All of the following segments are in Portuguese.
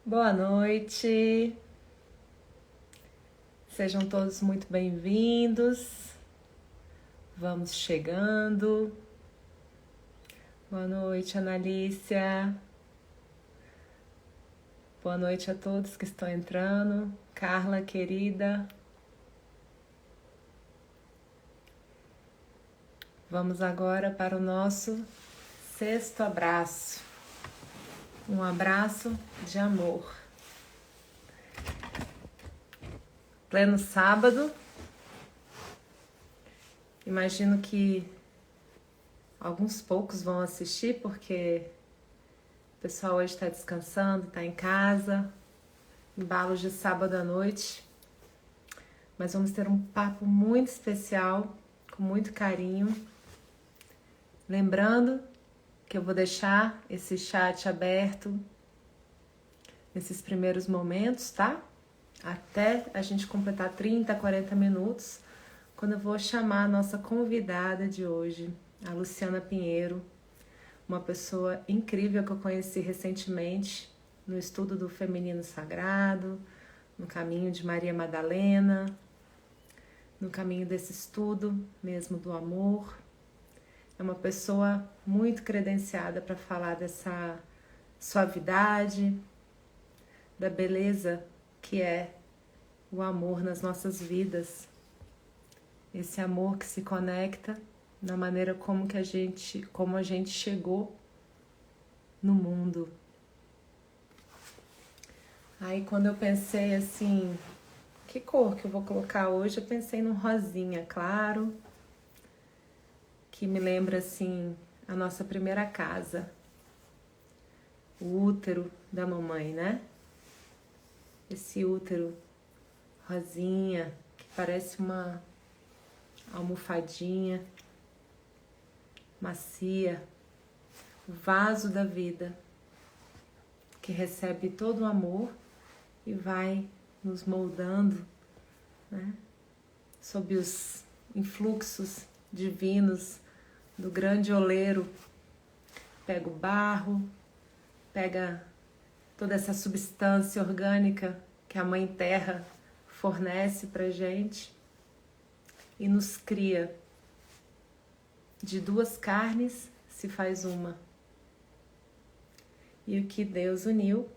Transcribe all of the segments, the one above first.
Boa noite, sejam todos muito bem-vindos. Vamos chegando. Boa noite, Analícia. Boa noite a todos que estão entrando. Carla, querida. Vamos agora para o nosso sexto abraço. Um abraço de amor. Pleno sábado. Imagino que alguns poucos vão assistir, porque o pessoal hoje está descansando, está em casa, embalos de sábado à noite. Mas vamos ter um papo muito especial, com muito carinho. Lembrando que eu vou deixar esse chat aberto nesses primeiros momentos, tá? Até a gente completar 30, 40 minutos, quando eu vou chamar a nossa convidada de hoje, a Luciana Pinheiro, uma pessoa incrível que eu conheci recentemente no estudo do Feminino Sagrado, no caminho de Maria Madalena, no caminho desse estudo mesmo do amor. É uma pessoa muito credenciada para falar dessa suavidade, da beleza que é o amor nas nossas vidas. Esse amor que se conecta na maneira como a gente chegou no mundo. Aí quando eu pensei assim, que cor que eu vou colocar hoje, eu pensei num rosinha claro, que me lembra assim a nossa primeira casa, o útero da mamãe, né? Esse útero rosinha, que parece uma almofadinha macia, o vaso da vida, que recebe todo o amor e vai nos moldando, né? Sob os influxos divinos do grande oleiro. Pega o barro, pega toda essa substância orgânica que a Mãe Terra fornece pra gente e nos cria. De duas carnes se faz uma. E o que Deus uniu,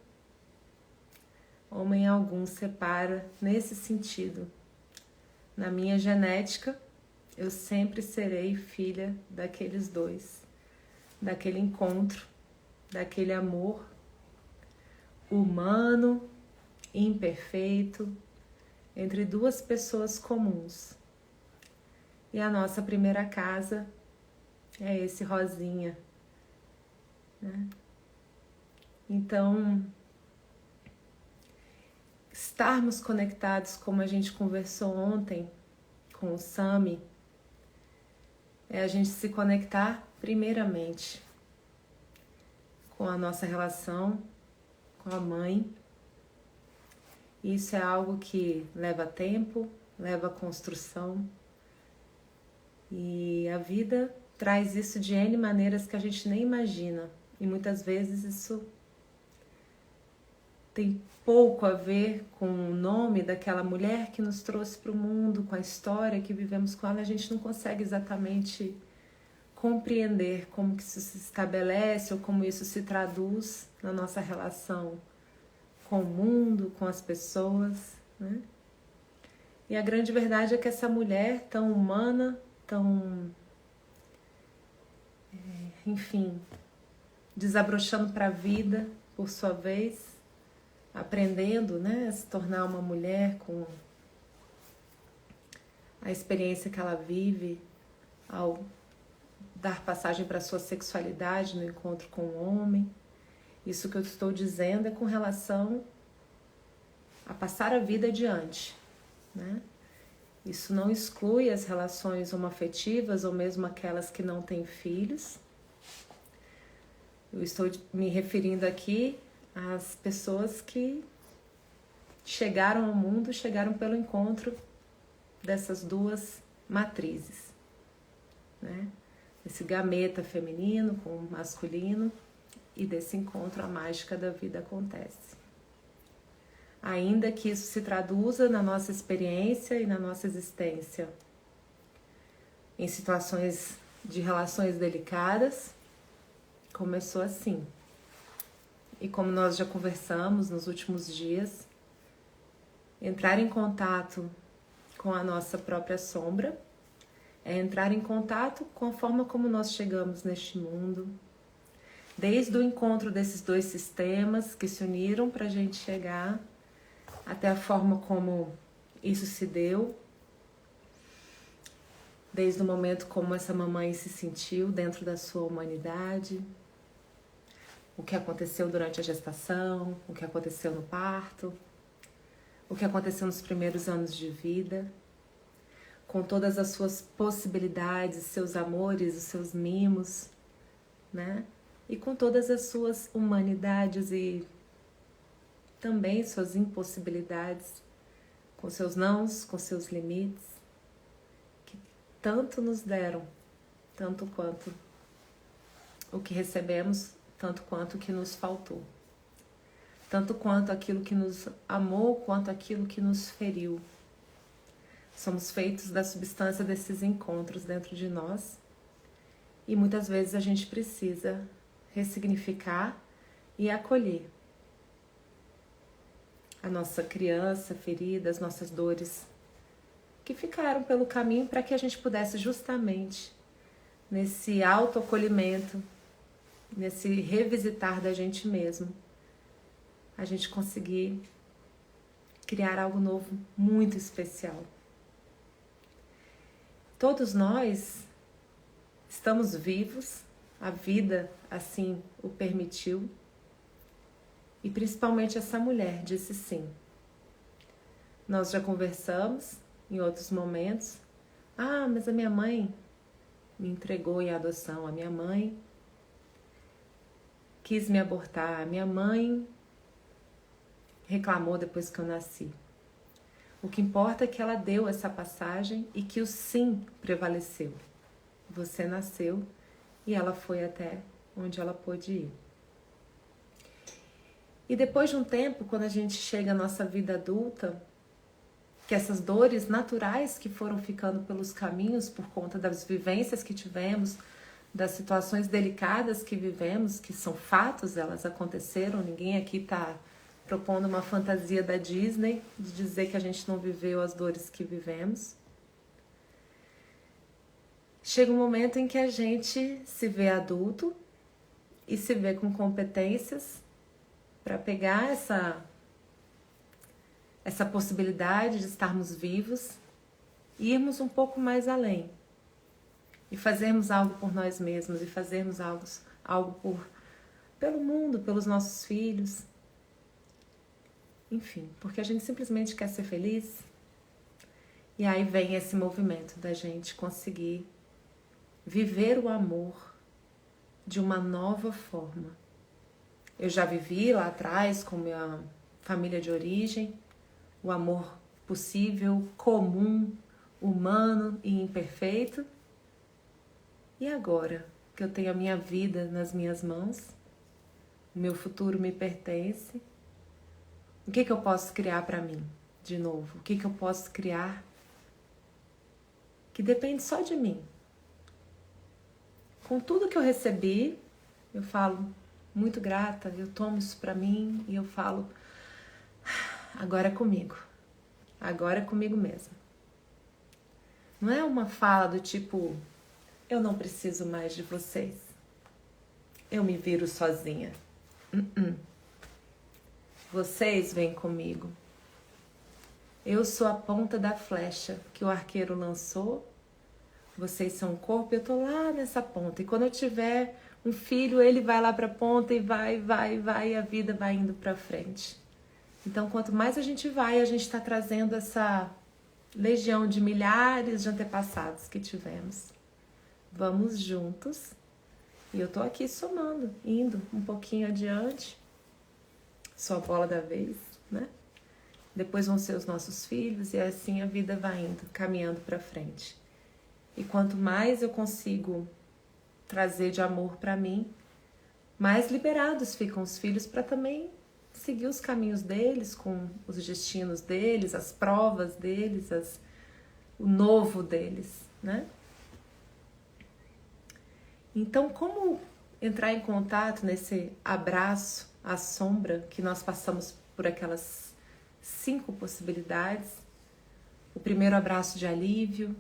homem algum separa nesse sentido. Na minha genética, eu sempre serei filha daqueles dois, daquele encontro, daquele amor humano, imperfeito, entre duas pessoas comuns. E a nossa primeira casa é esse rosinha, né? Então, estarmos conectados, como a gente conversou ontem com o Sami, é a gente se conectar primeiramente com a nossa relação com a mãe. Isso é algo que leva tempo, leva construção, e a vida traz isso de N maneiras que a gente nem imagina, e muitas vezes isso tem pouco a ver com o nome daquela mulher que nos trouxe para o mundo, com a história que vivemos com ela. A gente não consegue exatamente compreender como que isso se estabelece ou como isso se traduz na nossa relação com o mundo, com as pessoas, né? E a grande verdade é que essa mulher tão humana, tão, enfim, desabrochando para a vida, por sua vez, aprendendo, né, a se tornar uma mulher com a experiência que ela vive ao dar passagem para a sua sexualidade no encontro com o homem. Isso que eu estou dizendo é com relação a passar a vida adiante, né? Isso não exclui as relações homoafetivas ou mesmo aquelas que não têm filhos. Eu estou me referindo aqui às pessoas que chegaram ao mundo, chegaram pelo encontro dessas duas matrizes, né? Esse gameta feminino com o masculino, e desse encontro a mágica da vida acontece. ainda que isso se traduza na nossa experiência e na nossa existência em situações de relações delicadas, começou assim. E como nós já conversamos nos últimos dias, entrar em contato com a nossa própria sombra é entrar em contato com a forma como nós chegamos neste mundo, desde o encontro desses dois sistemas que se uniram para a gente chegar, até a forma como isso se deu, desde o momento como essa mamãe se sentiu dentro da sua humanidade, o que aconteceu durante a gestação, o que aconteceu no parto, o que aconteceu nos primeiros anos de vida, com todas as suas possibilidades, seus amores, os seus mimos, né? E com todas as suas humanidades e também suas impossibilidades, com seus nãos, com seus limites, que tanto nos deram, tanto quanto o que recebemos, tanto quanto o que nos faltou. Tanto quanto aquilo que nos amou, quanto aquilo que nos feriu. Somos feitos da substância desses encontros dentro de nós e muitas vezes a gente precisa ressignificar e acolher a nossa criança ferida, as nossas dores que ficaram pelo caminho para que a gente pudesse justamente nesse autoacolhimento, nesse revisitar da gente mesmo, a gente conseguir criar algo novo muito especial. Todos nós estamos vivos, a vida assim o permitiu, e principalmente essa mulher disse sim. Nós já conversamos em outros momentos. Ah, mas a minha mãe me entregou em adoção, a minha mãe quis me abortar, a minha mãe reclamou depois que eu nasci. O que importa é que ela deu essa passagem e que o sim prevaleceu. Você nasceu e ela foi até onde ela pôde ir. E depois de um tempo, quando a gente chega à nossa vida adulta, que essas dores naturais que foram ficando pelos caminhos por conta das vivências que tivemos, das situações delicadas que vivemos, que são fatos, elas aconteceram, ninguém aqui está propondo uma fantasia da Disney de dizer que a gente não viveu as dores que vivemos. Chega um momento em que a gente se vê adulto e se vê com competências para pegar essa possibilidade de estarmos vivos e irmos um pouco mais além. E fazermos algo por nós mesmos e fazermos algo pelo mundo, pelos nossos filhos. Enfim, porque a gente simplesmente quer ser feliz. E aí vem esse movimento da gente conseguir viver o amor de uma nova forma. Eu já vivi lá atrás com minha família de origem, o amor possível, comum, humano e imperfeito. E agora que eu tenho a minha vida nas minhas mãos, meu futuro me pertence, o que eu posso criar para mim de novo? O que eu posso criar que depende só de mim? Com tudo que eu recebi, eu falo muito grata, eu tomo isso para mim e eu falo, agora é comigo mesmo. Não é uma fala do tipo, eu não preciso mais de vocês, eu me viro sozinha. Vocês vêm comigo. Eu sou a ponta da flecha que o arqueiro lançou, vocês são o corpo, eu tô lá nessa ponta. E quando eu tiver um filho, ele vai lá pra ponta e vai, e a vida vai indo pra frente. Então, quanto mais a gente tá trazendo essa legião de milhares de antepassados que tivemos. Vamos juntos. E eu tô aqui somando, indo um pouquinho adiante. Sou a bola da vez, né? Depois vão ser os nossos filhos e assim a vida vai indo, caminhando pra frente. E quanto mais eu consigo trazer de amor pra mim, mais liberados ficam os filhos para também seguir os caminhos deles, com os destinos deles, as provas deles, o novo deles, né? Então, como entrar em contato nesse abraço à sombra que nós passamos por aquelas 5 possibilidades? O primeiro abraço de alívio,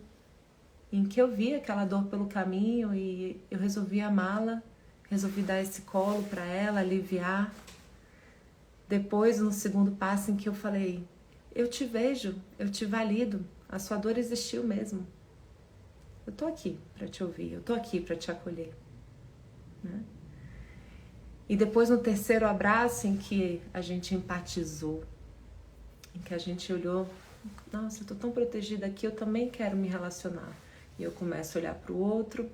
em que eu vi aquela dor pelo caminho e eu resolvi amá-la, resolvi dar esse colo para ela, aliviar. Depois, no segundo passo, em que eu falei, eu te vejo, eu te valido, a sua dor existiu mesmo. Eu tô aqui para te ouvir, eu tô aqui para te acolher, né? E depois, no terceiro abraço, em que a gente empatizou, em que a gente olhou, nossa, eu tô tão protegida aqui, eu também quero me relacionar. E eu começo a olhar para o outro,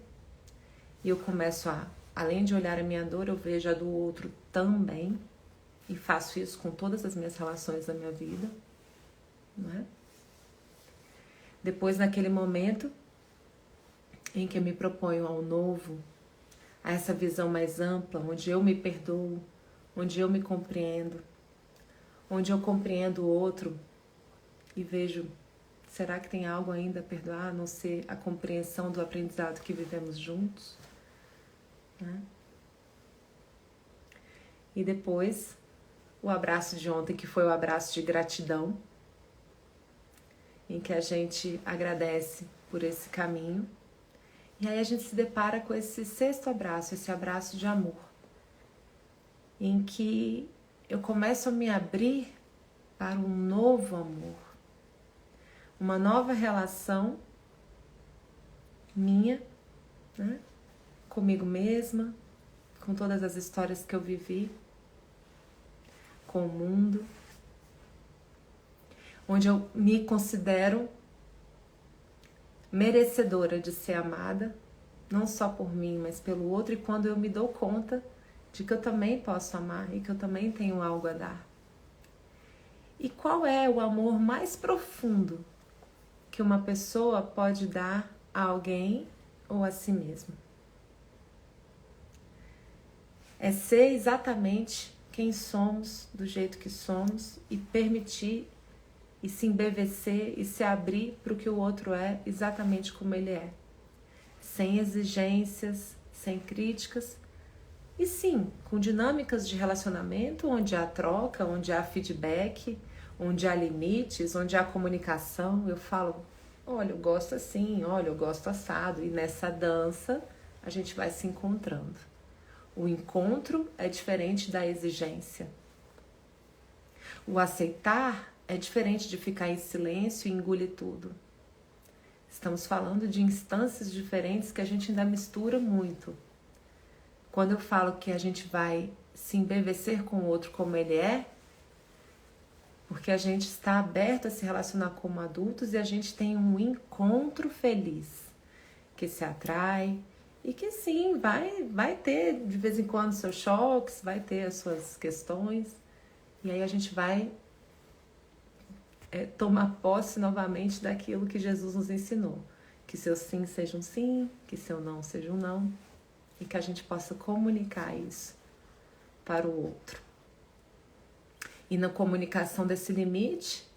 e eu começo além de olhar a minha dor, eu vejo a do outro também, e faço isso com todas as minhas relações da minha vida, não é? Depois, naquele momento em que eu me proponho ao novo, a essa visão mais ampla, onde eu me perdoo, onde eu me compreendo, onde eu compreendo o outro e vejo, será que tem algo ainda a perdoar, a não ser a compreensão do aprendizado que vivemos juntos, né? E depois, o abraço de ontem, que foi o abraço de gratidão, em que a gente agradece por esse caminho. E aí a gente se depara com esse sexto abraço, esse abraço de amor, em que eu começo a me abrir para um novo amor, uma nova relação minha, né, comigo mesma, com todas as histórias que eu vivi, com o mundo, onde eu me considero merecedora de ser amada, não só por mim, mas pelo outro, e quando eu me dou conta de que eu também posso amar e que eu também tenho algo a dar. E qual é o amor mais profundo que uma pessoa pode dar a alguém ou a si mesma? É ser exatamente quem somos, do jeito que somos, e permitir e se embevecer e se abrir para o que o outro é exatamente como ele é. Sem exigências, sem críticas, e sim, com dinâmicas de relacionamento onde há troca, onde há feedback, onde há limites, onde há comunicação. Eu falo, olha, eu gosto assim, olha, eu gosto assado, e nessa dança a gente vai se encontrando. O encontro é diferente da exigência. O aceitar é diferente de ficar em silêncio e engolir tudo. Estamos falando de instâncias diferentes que a gente ainda mistura muito. Quando eu falo que a gente vai se embevecer com o outro como ele é, porque a gente está aberto a se relacionar como adultos e a gente tem um encontro feliz, que se atrai e que sim, vai ter de vez em quando seus choques, vai ter as suas questões, e aí a gente vai tomar posse novamente daquilo que Jesus nos ensinou. Que seu sim seja um sim, que seu não seja um não, e que a gente possa comunicar isso para o outro. E na comunicação desse limite,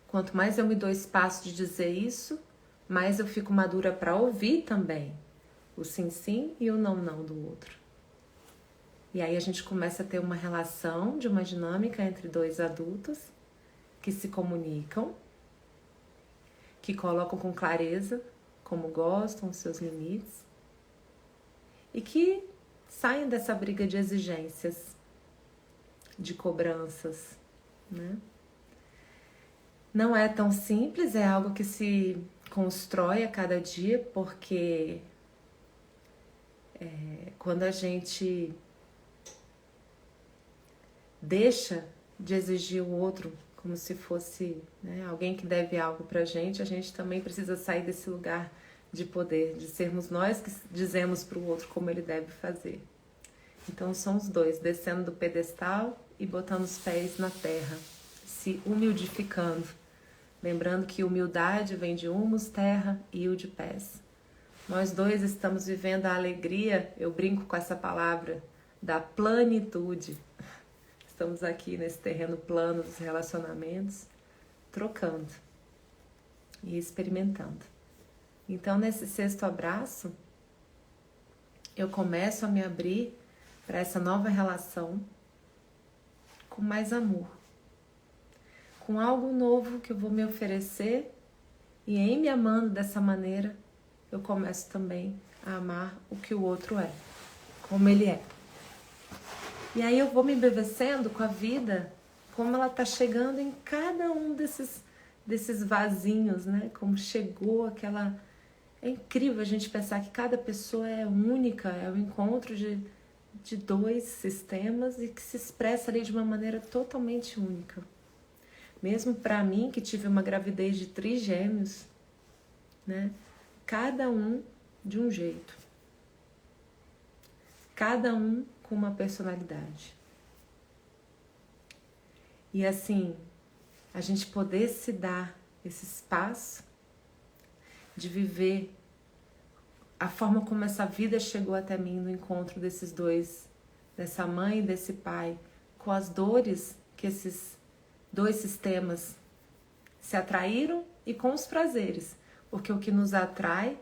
quanto mais eu me dou espaço de dizer isso, mais eu fico madura para ouvir também o sim sim e o não não do outro. E aí a gente começa a ter uma relação de uma dinâmica entre dois adultos que se comunicam, que colocam com clareza como gostam, os seus limites, e que saem dessa briga de exigências, de cobranças, né? Não é tão simples, é algo que se constrói a cada dia, porque quando a gente deixa de exigir o outro como se fosse, né, alguém que deve algo pra gente, a gente também precisa sair desse lugar de poder, de sermos nós que dizemos pro outro como ele deve fazer. Então são os dois, descendo do pedestal e botando os pés na terra, se humildificando. Lembrando que humildade vem de humus, terra, e de pés. Nós dois estamos vivendo a alegria, eu brinco com essa palavra, da plenitude. estamos aqui nesse terreno plano dos relacionamentos, trocando e experimentando. Então, nesse sexto abraço, eu começo a me abrir para essa nova relação com mais amor, com algo novo que eu vou me oferecer, e em me amando dessa maneira, eu começo também a amar o que o outro é, como ele é. E aí eu vou me embevecendo com a vida, como ela está chegando em cada um desses vasinhos, né? Como chegou aquela... É incrível a gente pensar que cada pessoa é única, é o encontro de dois sistemas e que se expressa ali de uma maneira totalmente única. Mesmo para mim, que tive uma gravidez de trigêmeos, né? Cada um de um jeito. Cada um com uma personalidade. E assim, a gente poder se dar esse espaço de viver a forma como essa vida chegou até mim no encontro desses dois, dessa mãe e desse pai, com as dores que esses dois sistemas se atraíram e com os prazeres. Porque o que nos atrai,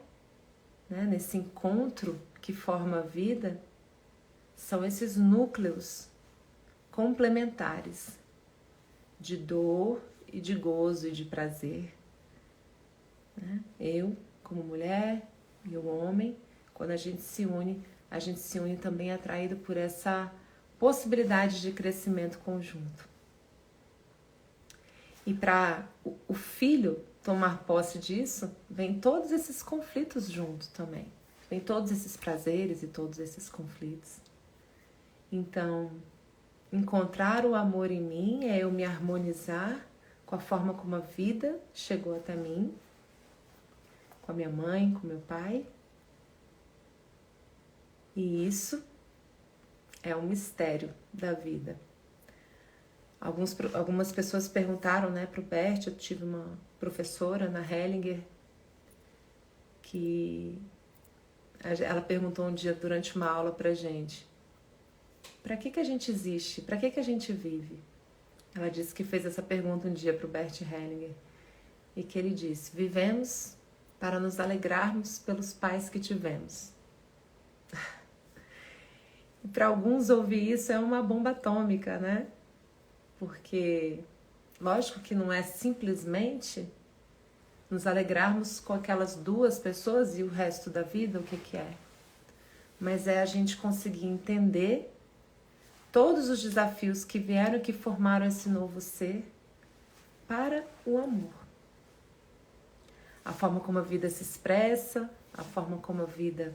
né, nesse encontro que forma a vida, são esses núcleos complementares de dor e de gozo e de prazer. Né? Eu, como mulher, e o homem, quando a gente se une também atraído por essa possibilidade de crescimento conjunto. E para o filho tomar posse disso, vem todos esses conflitos juntos também. Vem todos esses prazeres e todos esses conflitos. Então, encontrar o amor em mim é eu me harmonizar com a forma como a vida chegou até mim, com a minha mãe, com meu pai. E isso é um mistério da vida. Algumas pessoas perguntaram, né, para o Bert. Eu tive uma professora na Hellinger que ela perguntou um dia durante uma aula pra gente: para que a gente existe? Para que a gente vive? Ela disse que fez essa pergunta um dia para o Bert Hellinger e que ele disse: vivemos para nos alegrarmos pelos pais que tivemos. E para alguns ouvir isso é uma bomba atômica, né? Porque, lógico que não é simplesmente nos alegrarmos com aquelas duas pessoas e o resto da vida, o que é. Mas é a gente conseguir entender todos os desafios que vieram e que formaram esse novo ser para o amor. A forma como a vida se expressa, a forma como a vida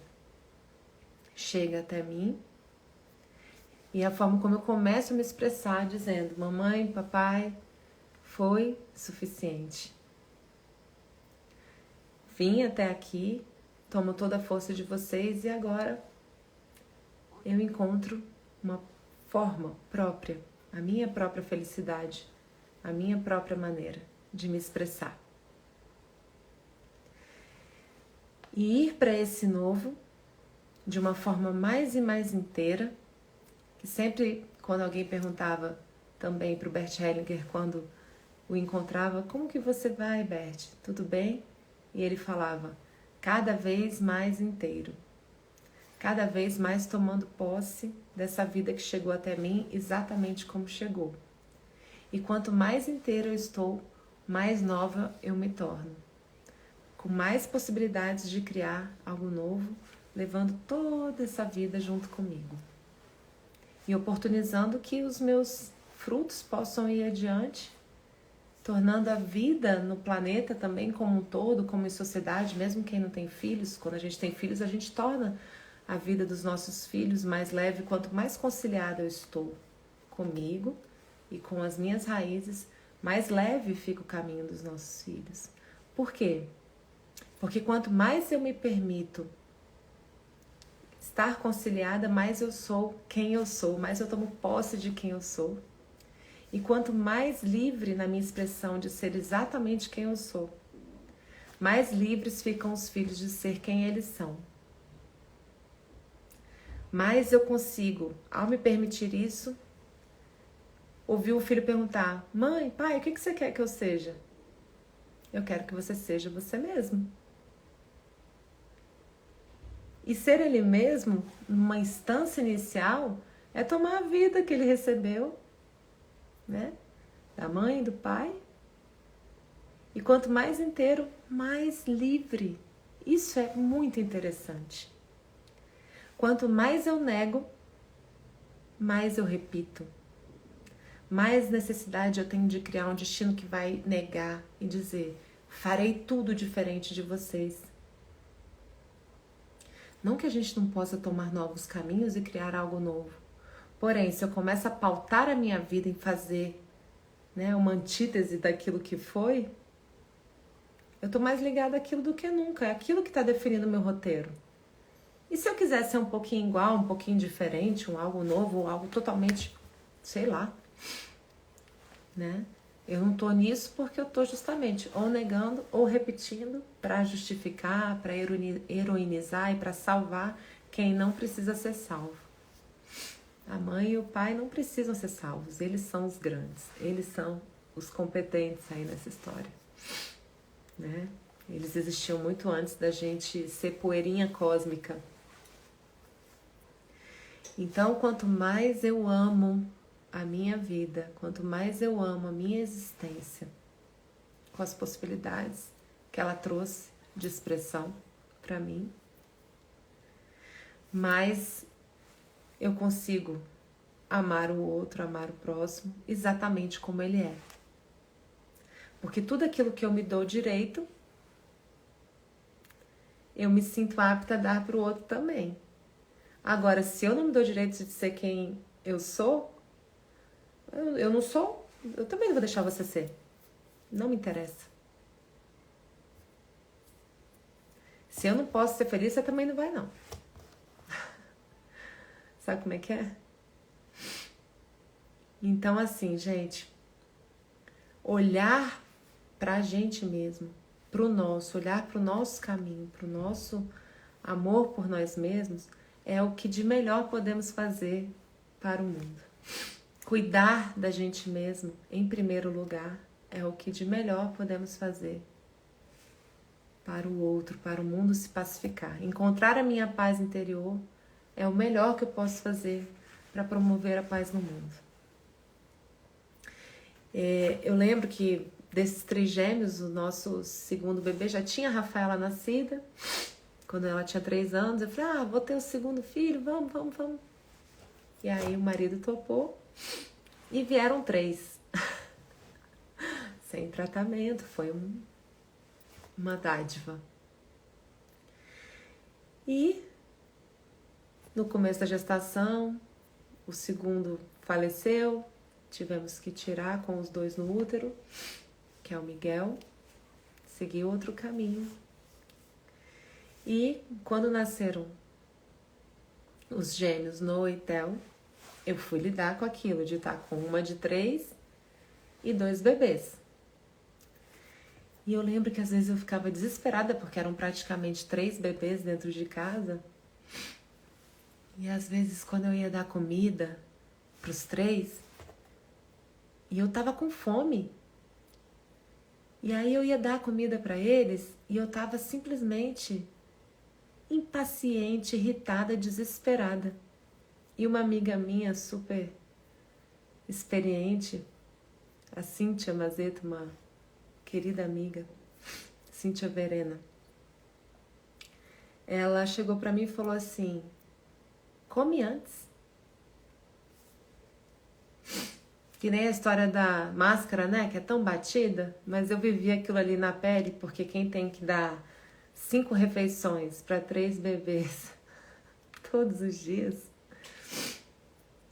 chega até mim e a forma como eu começo a me expressar dizendo: mamãe, papai, foi suficiente. Vim até aqui, tomo toda a força de vocês e agora eu encontro uma forma própria, a minha própria felicidade, a minha própria maneira de me expressar. E ir para esse novo de uma forma mais e mais inteira, que sempre quando alguém perguntava também para o Bert Hellinger, quando o encontrava: como que você vai, Bert? Tudo bem? E ele falava: cada vez mais inteiro, cada vez mais tomando posse dessa vida que chegou até mim exatamente como chegou. E quanto mais inteira eu estou, mais nova eu me torno, com mais possibilidades de criar algo novo, levando toda essa vida junto comigo. E oportunizando que os meus frutos possam ir adiante, tornando a vida no planeta também como um todo, como em sociedade, mesmo quem não tem filhos. Quando a gente tem filhos, a gente torna a vida dos nossos filhos mais leve. Quanto mais conciliada eu estou comigo e com as minhas raízes, mais leve fica o caminho dos nossos filhos. Por quê? Porque quanto mais eu me permito estar conciliada, mais eu sou quem eu sou, mais eu tomo posse de quem eu sou. E quanto mais livre na minha expressão de ser exatamente quem eu sou, mais livres ficam os filhos de ser quem eles são. Mais eu consigo, ao me permitir isso, ouvir o filho perguntar: mãe, pai, o que você quer que eu seja? Eu quero que você seja você mesmo. E ser ele mesmo, numa instância inicial, é tomar a vida que ele recebeu, né? Da mãe e do pai. E quanto mais inteiro, mais livre. Isso é muito interessante. Quanto mais eu nego, mais eu repito. Mais necessidade eu tenho de criar um destino que vai negar e dizer: farei tudo diferente de vocês. Não que a gente não possa tomar novos caminhos e criar algo novo. Porém, se eu começo a pautar a minha vida em fazer, né, uma antítese daquilo que foi, eu estou mais ligada àquilo do que nunca. É aquilo que está definindo o meu roteiro. E se eu quiser ser um pouquinho igual, um pouquinho diferente, algo novo, algo totalmente, sei lá, né? Eu não tô nisso porque eu tô justamente ou negando ou repetindo para justificar, para heroinizar e para salvar quem não precisa ser salvo. A mãe e o pai não precisam ser salvos, eles são os grandes, eles são os competentes aí nessa história, né? Eles existiam muito antes da gente ser poeirinha cósmica. Então, quanto mais eu amo a minha vida, quanto mais eu amo a minha existência, com as possibilidades que ela trouxe de expressão para mim, mais eu consigo amar o outro, amar o próximo, exatamente como ele é. Porque tudo aquilo que eu me dou direito, eu me sinto apta a dar para o outro também. Agora, se eu não me dou direito de ser quem eu sou, eu não sou, eu também não vou deixar você ser. Não me interessa. Se eu não posso ser feliz, você também não vai, não. Sabe como é que é? Então, assim, gente, olhar pra gente mesmo, pro nosso, olhar pro nosso caminho, pro nosso amor por nós mesmos, é o que de melhor podemos fazer para o mundo. Cuidar da gente mesmo, em primeiro lugar, é o que de melhor podemos fazer para o outro, para o mundo se pacificar. Encontrar a minha paz interior é o melhor que eu posso fazer para promover a paz no mundo. Eu lembro que desses 3 gêmeos, o nosso segundo bebê já tinha a Rafaela nascida. Quando ela tinha 3 anos, eu falei, vou ter o segundo filho, vamos. E aí o marido topou e vieram 3. Sem tratamento, foi uma dádiva. E no começo da gestação, o segundo faleceu, tivemos que tirar com os 2 no útero, que é o Miguel, seguir outro caminho. E quando nasceram os gêmeos Noah e Theo, eu fui lidar com aquilo de estar com uma de 3 e 2 bebês. E eu lembro que às vezes eu ficava desesperada porque eram praticamente 3 bebês dentro de casa. E às vezes quando eu ia dar comida pros 3, e eu tava com fome. E aí eu ia dar comida para eles e eu tava simplesmente impaciente, irritada, desesperada. E uma amiga minha super experiente, a Cíntia Mazeto, uma querida amiga, Cíntia Verena, ela chegou para mim e falou assim: come antes. Que nem a história da máscara, né? Que é tão batida, mas eu vivi aquilo ali na pele, porque quem tem que dar 5 refeições para 3 bebês todos os dias,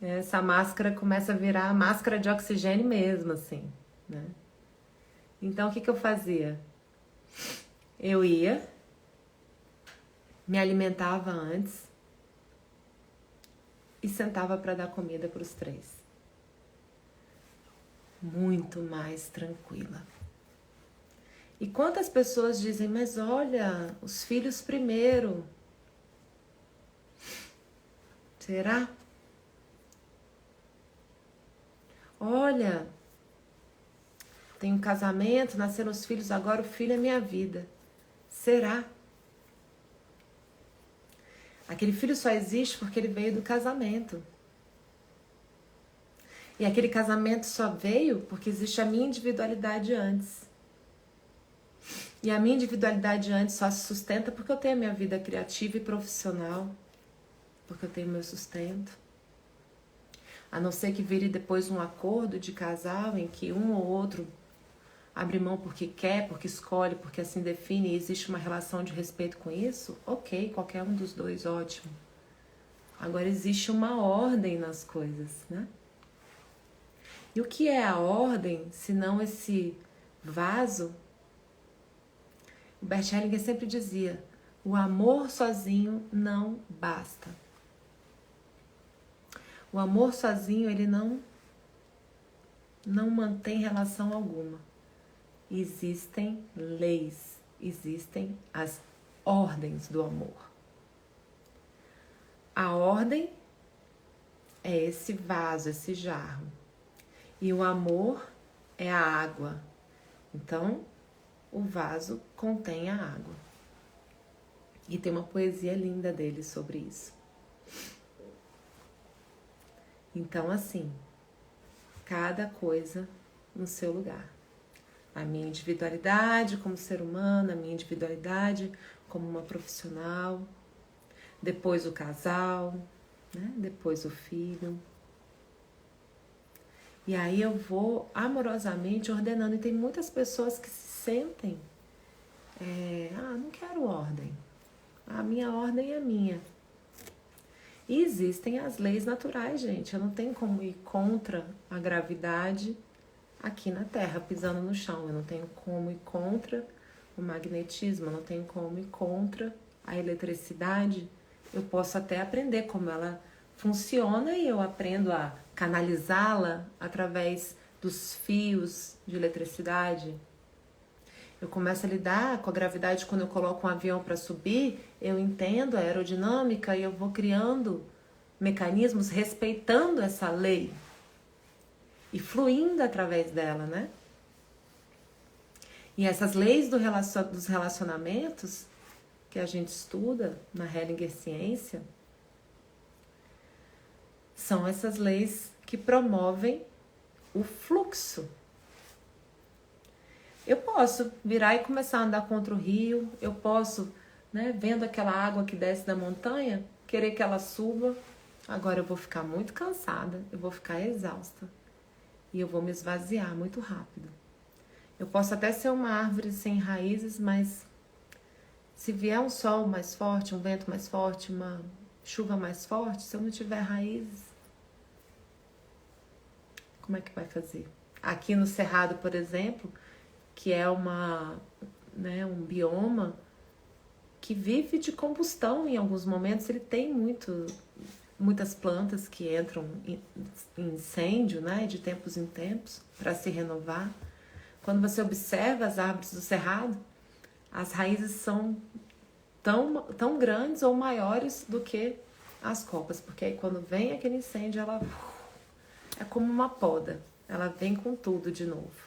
essa máscara começa a virar máscara de oxigênio mesmo, assim, né? Então, o que eu fazia? Eu ia, me alimentava antes e sentava para dar comida para os 3. Muito mais tranquila. E quantas pessoas dizem, mas olha, os filhos primeiro. Será? Olha, tenho um casamento, nasceram os filhos, agora o filho é minha vida. Será? Aquele filho só existe porque ele veio do casamento. E aquele casamento só veio porque existe a minha individualidade antes. E a minha individualidade antes só se sustenta porque eu tenho a minha vida criativa e profissional, porque eu tenho meu sustento. A não ser que vire depois um acordo de casal em que um ou outro abre mão porque quer, porque escolhe, porque assim define e existe uma relação de respeito com isso, ok, qualquer um dos dois, ótimo. Agora existe uma ordem nas coisas, né? E o que é a ordem, se não esse vaso? O Bert Hellinger sempre dizia, o amor sozinho não basta. O amor sozinho, ele não mantém relação alguma. Existem leis, existem as ordens do amor. A ordem é esse vaso, esse jarro. E o amor é a água. Então, o vaso contém a água. E tem uma poesia linda dele sobre isso. Então, assim, cada coisa no seu lugar. A minha individualidade como ser humano, a minha individualidade como uma profissional, depois o casal, né? Depois o filho. E aí eu vou amorosamente ordenando. E tem muitas pessoas que se sentem, não quero ordem. A minha ordem é minha. E existem as leis naturais, gente. Eu não tenho como ir contra a gravidade aqui na Terra, pisando no chão. Eu não tenho como ir contra o magnetismo, eu não tenho como ir contra a eletricidade. Eu posso até aprender como ela funciona e eu aprendo a canalizá-la através dos fios de eletricidade. Eu começo a lidar com a gravidade quando eu coloco um avião para subir, eu entendo a aerodinâmica e eu vou criando mecanismos respeitando essa lei e fluindo através dela, né? E essas leis dos relacionamentos que a gente estuda na Hellinger Ciência são essas leis que promovem o fluxo. Eu posso virar e começar a andar contra o rio, eu posso, né, vendo aquela água que desce da montanha, querer que ela suba. Agora eu vou ficar muito cansada, eu vou ficar exausta e eu vou me esvaziar muito rápido. Eu posso até ser uma árvore sem raízes, mas se vier um sol mais forte, um vento mais forte, uma chuva mais forte, se eu não tiver raízes, como é que vai fazer? Aqui no Cerrado, por exemplo, que é um bioma que vive de combustão em alguns momentos, ele tem muitas plantas que entram em incêndio, né, de tempos em tempos, para se renovar. Quando você observa as árvores do Cerrado, as raízes são tão grandes ou maiores do que as copas, porque aí quando vem aquele incêndio, ela é como uma poda, ela vem com tudo de novo.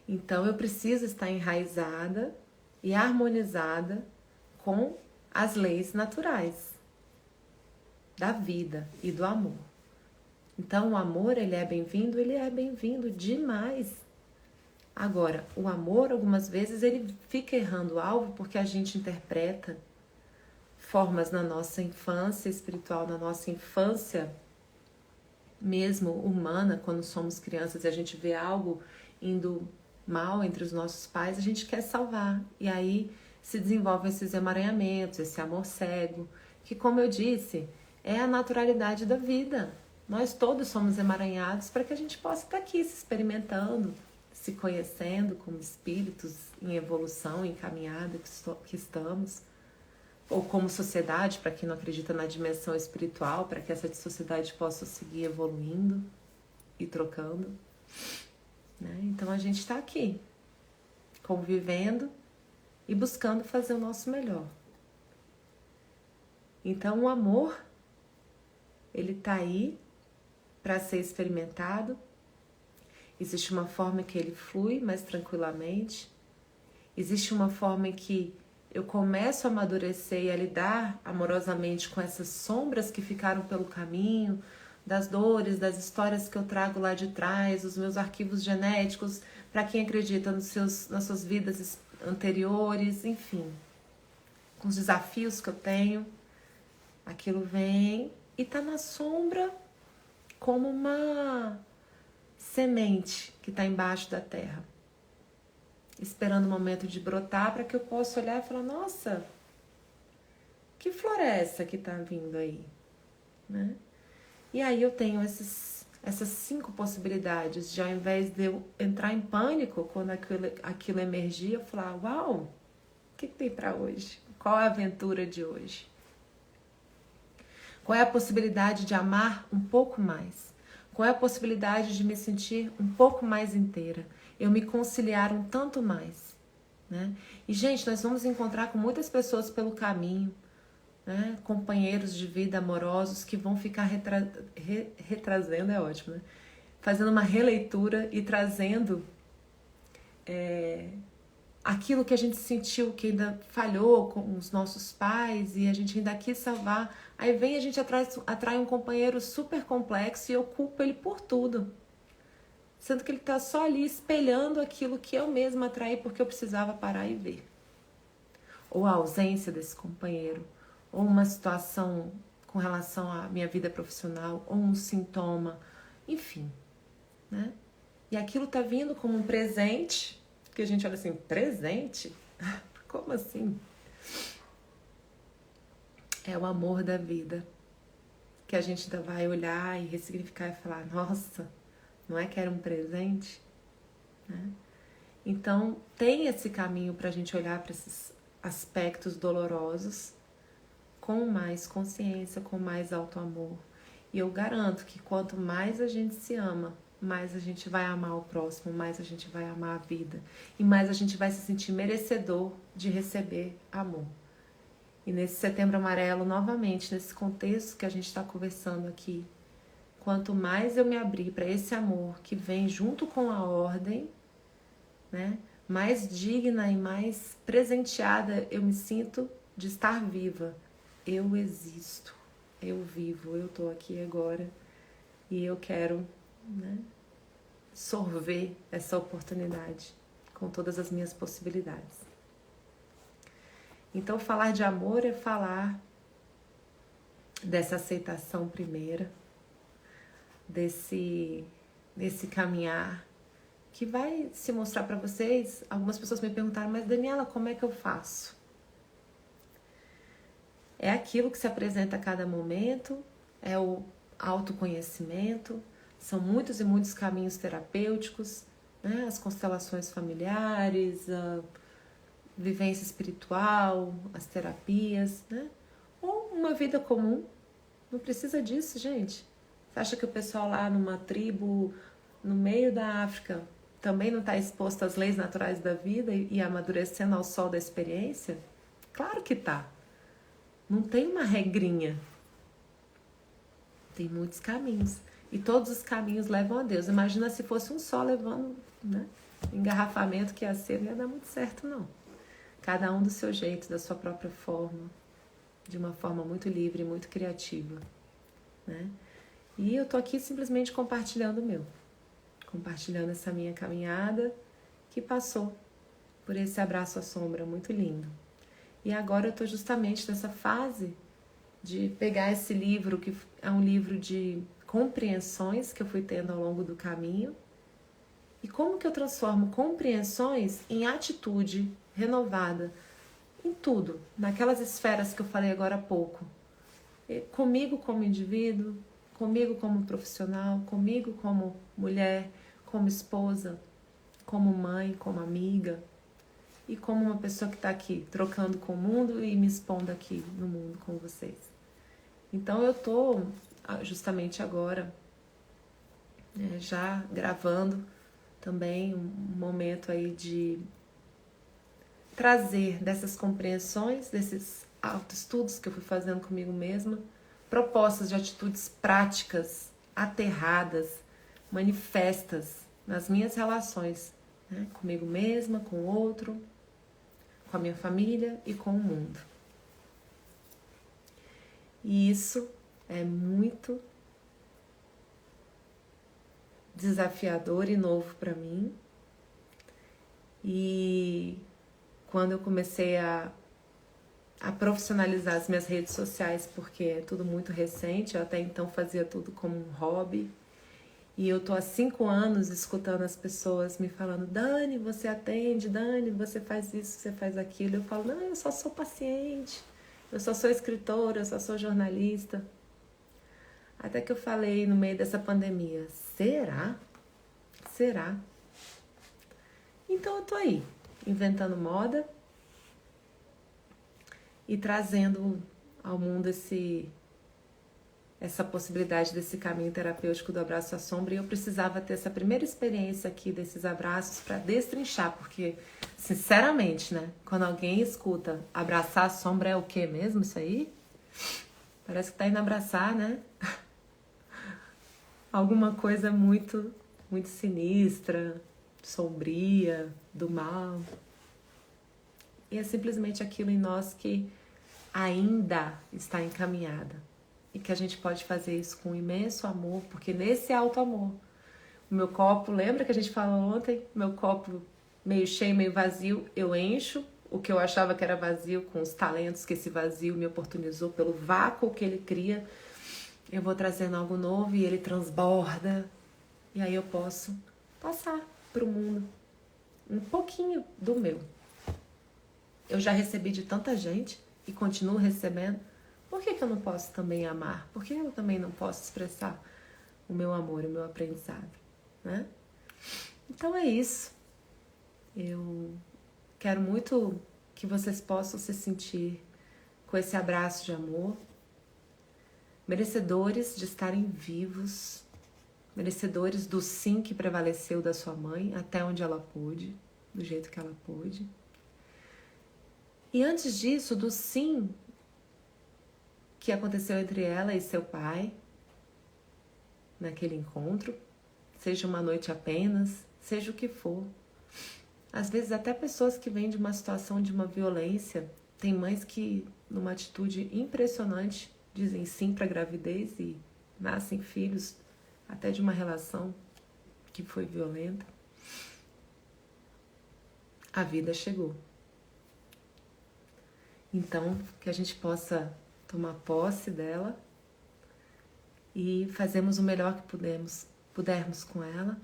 Então eu preciso estar enraizada e harmonizada com as leis naturais da vida e do amor. Então o amor, ele é bem-vindo demais. Agora, o amor, algumas vezes, ele fica errando o alvo porque a gente interpreta formas na nossa infância espiritual, na nossa infância mesmo humana, quando somos crianças e a gente vê algo indo mal entre os nossos pais, a gente quer salvar. E aí se desenvolvem esses emaranhamentos, esse amor cego, que, como eu disse, é a naturalidade da vida. Nós todos somos emaranhados para que a gente possa estar aqui se experimentando, se conhecendo como espíritos em evolução, em caminhada que estamos. Ou como sociedade, para quem não acredita na dimensão espiritual, para que essa sociedade possa seguir evoluindo e trocando. Né? Então a gente está aqui, convivendo e buscando fazer o nosso melhor. Então o amor, ele está aí para ser experimentado. Existe uma forma que ele flui mais tranquilamente. Existe uma forma em que eu começo a amadurecer e a lidar amorosamente com essas sombras que ficaram pelo caminho, das dores, das histórias que eu trago lá de trás, os meus arquivos genéticos, para quem acredita nas suas vidas anteriores, enfim, com os desafios que eu tenho. Aquilo vem e tá na sombra como uma semente que está embaixo da terra, esperando o momento de brotar para que eu possa olhar e falar, nossa, que flor é essa que está vindo aí? Né? E aí eu tenho essas 5 possibilidades de, ao invés de eu entrar em pânico quando aquilo emergir, eu falar, uau, o que tem para hoje? Qual é a aventura de hoje? Qual é a possibilidade de amar um pouco mais? Qual é a possibilidade de me sentir um pouco mais inteira? Eu me conciliar um tanto mais, né? E, gente, nós vamos encontrar com muitas pessoas pelo caminho, né? Companheiros de vida amorosos que vão ficar retrazendo, é ótimo, né? Fazendo uma releitura e trazendo aquilo que a gente sentiu que ainda falhou com os nossos pais e a gente ainda quis salvar. Aí vem a gente atrai um companheiro super complexo e eu culpo ele por tudo. Sendo que ele está só ali espelhando aquilo que eu mesma atraí porque eu precisava parar e ver. Ou a ausência desse companheiro, ou uma situação com relação à minha vida profissional, ou um sintoma, enfim, né? E aquilo está vindo como um presente, que a gente olha assim, presente? Como assim? É o amor da vida, que a gente ainda vai olhar e ressignificar e falar, nossa, não é que era um presente? Né? Então, tem esse caminho para a gente olhar para esses aspectos dolorosos com mais consciência, com mais auto-amor. E eu garanto que quanto mais a gente se ama, mais a gente vai amar o próximo, mais a gente vai amar a vida e mais a gente vai se sentir merecedor de receber amor. E nesse Setembro Amarelo, novamente, nesse contexto que a gente está conversando aqui, quanto mais eu me abrir para esse amor que vem junto com a ordem, né, mais digna e mais presenteada eu me sinto de estar viva. Eu existo, eu vivo, eu estou aqui agora e eu quero, né, sorver essa oportunidade com todas as minhas possibilidades. Então, falar de amor é falar dessa aceitação primeira, desse caminhar que vai se mostrar para vocês. Algumas pessoas me perguntaram, mas Daniela, como é que eu faço? É aquilo que se apresenta a cada momento, é o autoconhecimento, são muitos e muitos caminhos terapêuticos, né? As constelações familiares, a vivência espiritual, as terapias, né? Ou uma vida comum, não precisa disso, gente. Você acha que o pessoal lá numa tribo, no meio da África, também não está exposto às leis naturais da vida e amadurecendo ao sol da experiência? Claro que tá. Não tem uma regrinha. Tem muitos caminhos. E todos os caminhos levam a Deus. Imagina se fosse um só levando, né, engarrafamento que ia ser, não ia dar muito certo, não. Cada um do seu jeito, da sua própria forma. De uma forma muito livre, muito criativa. Né? E eu tô aqui simplesmente compartilhando o meu. Compartilhando essa minha caminhada que passou por esse abraço à sombra muito lindo. E agora eu tô justamente nessa fase de pegar esse livro, que é um livro de compreensões que eu fui tendo ao longo do caminho, e como que eu transformo compreensões em atitude renovada em tudo, naquelas esferas que eu falei agora há pouco. Comigo como indivíduo, comigo como profissional, comigo como mulher, como esposa, como mãe, como amiga e como uma pessoa que está aqui trocando com o mundo e me expondo aqui no mundo com vocês. Então eu estou justamente agora já gravando também um momento aí de trazer dessas compreensões, desses autoestudos que eu fui fazendo comigo mesma, propostas de atitudes práticas aterradas, manifestas nas minhas relações, né? Comigo mesma, com o outro, com a minha família e com o mundo. E isso é muito desafiador e novo para mim. E quando eu comecei a profissionalizar as minhas redes sociais, porque é tudo muito recente, eu até então fazia tudo como um hobby. E eu tô há 5 anos escutando as pessoas me falando: Dani, você atende, Dani, você faz isso, você faz aquilo. Eu falo: não, eu só sou paciente, eu só sou escritora, eu só sou jornalista. Até que eu falei no meio dessa pandemia: será? Será? Então eu tô aí, inventando moda e trazendo ao mundo essa possibilidade desse caminho terapêutico do abraço à sombra. E eu precisava ter essa primeira experiência aqui desses abraços para destrinchar, porque, sinceramente, né, quando alguém escuta abraçar a sombra, é o quê mesmo isso aí? Parece que tá indo abraçar, né? Alguma coisa muito, muito sinistra, sombria, do mal. E é simplesmente aquilo em nós que ainda está encaminhada. E que a gente pode fazer isso com imenso amor, porque nesse alto amor, o meu copo, lembra que a gente falou ontem? Meu copo meio cheio, meio vazio, eu encho o que eu achava que era vazio com os talentos que esse vazio me oportunizou, pelo vácuo que ele cria. Eu vou trazendo algo novo e ele transborda. E aí eu posso passar para o mundo um pouquinho do meu. Eu já recebi de tanta gente e continuo recebendo. Por que eu não posso também amar? Por que eu também não posso expressar o meu amor, o meu aprendizado, né? Então é isso. Eu quero muito que vocês possam se sentir com esse abraço de amor, merecedores de estarem vivos, merecedores do sim que prevaleceu da sua mãe até onde ela pôde, do jeito que ela pôde. E antes disso, do sim que aconteceu entre ela e seu pai naquele encontro, seja uma noite apenas, seja o que for. Às vezes até pessoas que vêm de uma situação de uma violência, tem mães que numa atitude impressionante dizem sim para a gravidez e nascem filhos até de uma relação que foi violenta. A vida chegou. Então, que a gente possa tomar posse dela e fazermos o melhor que pudermos com ela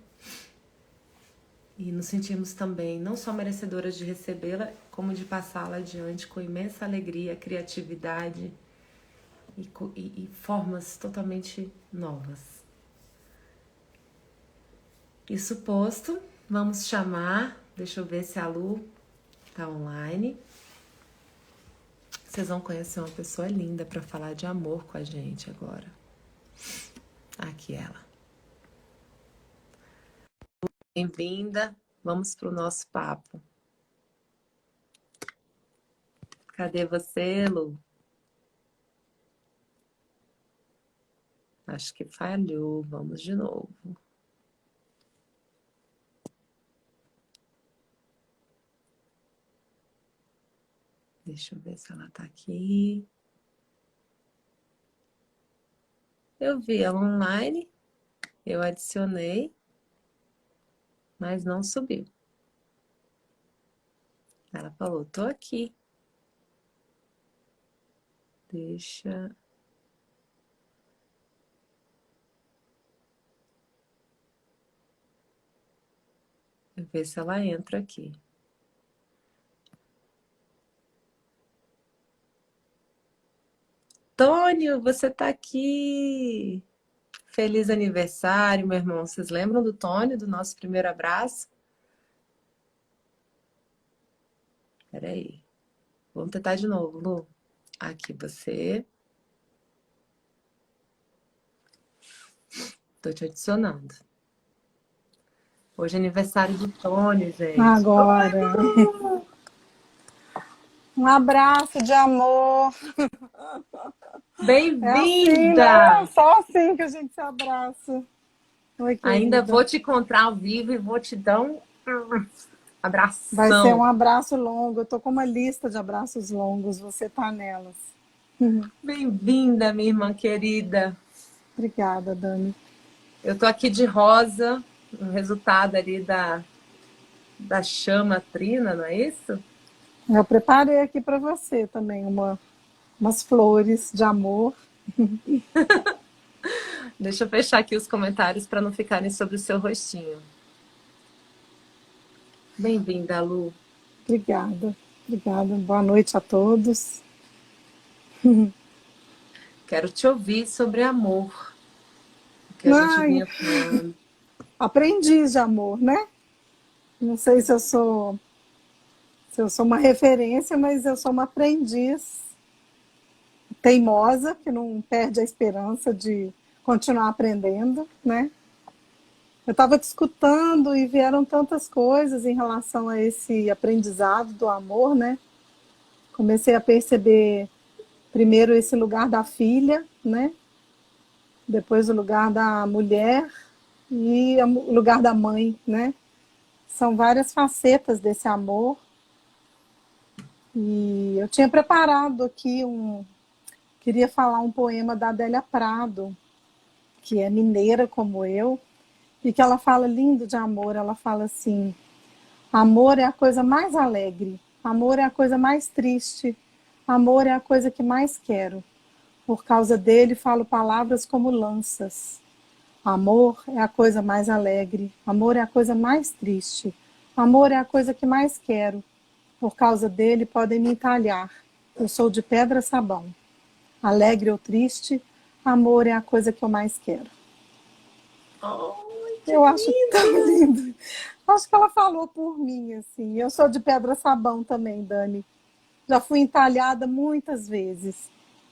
e nos sentirmos também não só merecedoras de recebê-la, como de passá-la adiante com imensa alegria, criatividade e formas totalmente novas. Isso posto, vamos chamar, deixa eu ver se a Lu tá online. Vocês vão conhecer uma pessoa linda para falar de amor com a gente agora. Aqui ela. Bem-vinda. Vamos para o nosso papo. Cadê você, Lu? Acho que falhou. Vamos de novo. Deixa eu ver se ela tá aqui. Eu vi ela online. Eu adicionei. Mas não subiu. Ela falou, tô aqui. Deixa eu ver se ela entra aqui. Tônio, você tá aqui. Feliz aniversário, meu irmão. Vocês lembram do Tônio, do nosso primeiro abraço? Peraí. Vamos tentar de novo, Lu. Aqui você. Tô te adicionando. Hoje é aniversário do Tônio, gente. Agora. Um abraço de amor. É assim, né? Bem-vinda! Só assim que a gente se abraça. Oi, Ainda querida. vou te encontrar ao vivo e vou te dar um Vai ser abração. um abraço longo. Eu tô com uma lista de abraços longos. Você tá nelas. Bem-vinda, minha irmã querida. Obrigada, Dani. Eu tô aqui de rosa, o resultado ali da chama trina, não é isso? Eu preparei aqui para você também umas flores de amor. Deixa eu fechar aqui os comentários para não ficarem sobre o seu rostinho. Bem-vinda, Lu. Obrigada. Obrigada. Boa noite a todos. Quero te ouvir sobre amor, o que a gente Ai, vinha falando. aprendiz de amor, né? Não sei se eu sou uma referência, mas eu sou uma aprendiz teimosa, que não perde a esperança de continuar aprendendo, né? Eu estava te escutando e vieram tantas coisas em relação a esse aprendizado do amor, né? Comecei a perceber primeiro esse lugar da filha, né? Depois o lugar da mulher e o lugar da mãe, né? São várias facetas desse amor. E eu tinha preparado aqui queria falar um poema da Adélia Prado, que é mineira como eu, e que ela fala lindo de amor. Ela fala assim: amor é a coisa mais alegre, amor é a coisa mais triste, amor é a coisa que mais quero. Por causa dele falo palavras como lanças. Amor é a coisa mais alegre, amor é a coisa mais triste, amor é a coisa que mais quero. Por causa dele podem me entalhar. Eu sou de pedra sabão. Alegre ou triste, amor é a coisa que eu mais quero. Ai, que Eu acho tão lindo! lindo. Acho que ela falou por mim, assim. Eu sou de pedra sabão também, Dani. Já fui entalhada muitas vezes.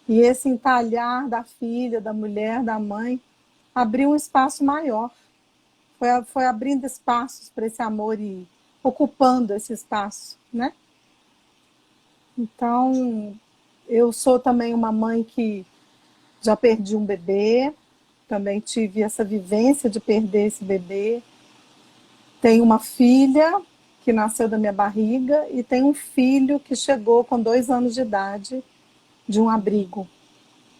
E esse entalhar da filha, da mulher, da mãe, abriu um espaço maior. Foi abrindo espaços para esse amor e ocupando esse espaço, né? Então, eu sou também uma mãe que já perdi um bebê, também tive essa vivência de perder esse bebê. Tenho uma filha que nasceu da minha barriga e tenho um filho que chegou com 2 anos de idade de um abrigo.